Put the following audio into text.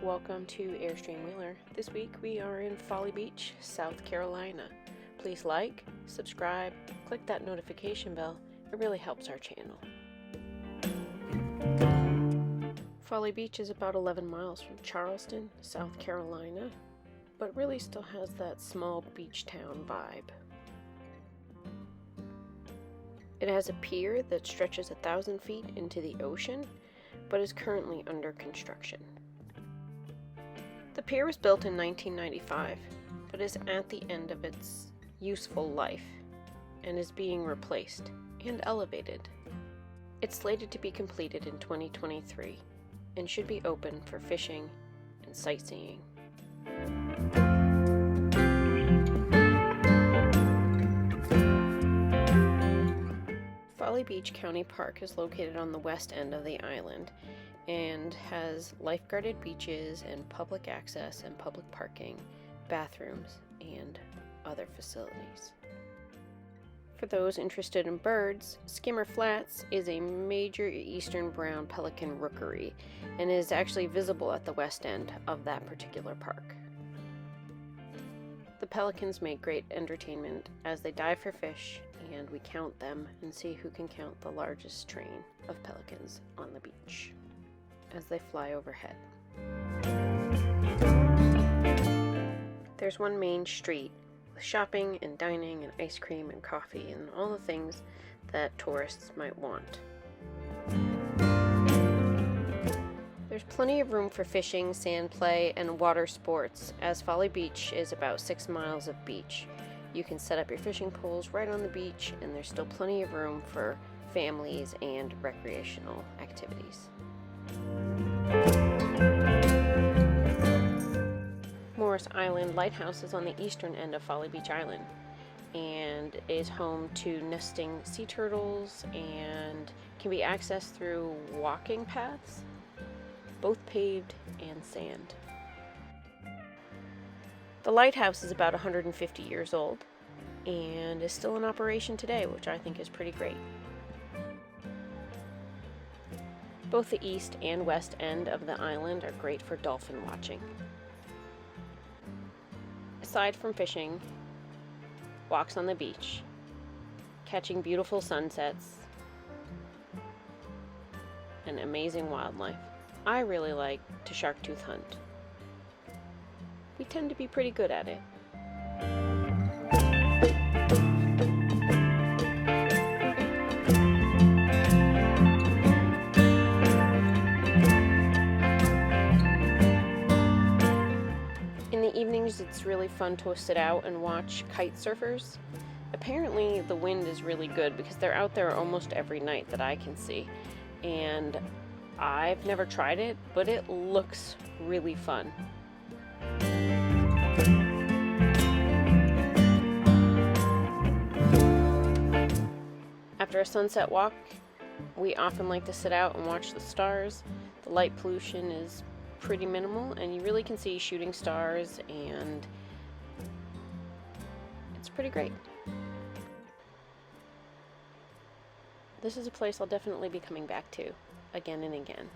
Welcome to Airstream Wheeler. This week we are in Folly Beach, South Carolina. Please like, subscribe, click that notification bell. It really helps our channel. Folly Beach is about 11 miles from Charleston, South Carolina, but really still has that small beach town vibe. It has a pier that stretches 1,000 feet into the ocean, but is currently under construction. The pier was built in 1995, but is at the end of its useful life and is being replaced and elevated. It's slated to be completed in 2023 and should be open for fishing and sightseeing. Folly Beach County Park is located on the west end of the island and has lifeguarded beaches and public access and public parking, bathrooms, and other facilities. For those interested in birds, Skimmer Flats is a major eastern brown pelican rookery and is actually visible at the west end of that particular park. The pelicans make great entertainment as they dive for fish, and we count them and see who can count the largest train of pelicans on the beach as they fly overhead. There's one main street with shopping and dining and ice cream and coffee and all the things that tourists might want. There's plenty of room for fishing, sand play, and water sports, as Folly Beach is about 6 miles of beach. You can set up your fishing poles right on the beach, and there's still plenty of room for families and recreational activities. Morris Island Lighthouse is on the eastern end of Folly Beach Island and is home to nesting sea turtles and can be accessed through walking paths, both paved and sand. The lighthouse is about 150 years old and is still in operation today, which I think is pretty great. Both the east and west end of the island are great for dolphin watching. Aside from fishing, walks on the beach, catching beautiful sunsets, and amazing wildlife, I really like to shark tooth hunt. We tend to be pretty good at it. In the evenings, it's really fun to sit out and watch kite surfers. Apparently, the wind is really good because they're out there almost every night that I can see. And I've never tried it, but it looks really fun. After a sunset walk, we often like to sit out and watch the stars. The light pollution is pretty minimal, and you really can see shooting stars, and it's pretty great. This is a place I'll definitely be coming back to again and again.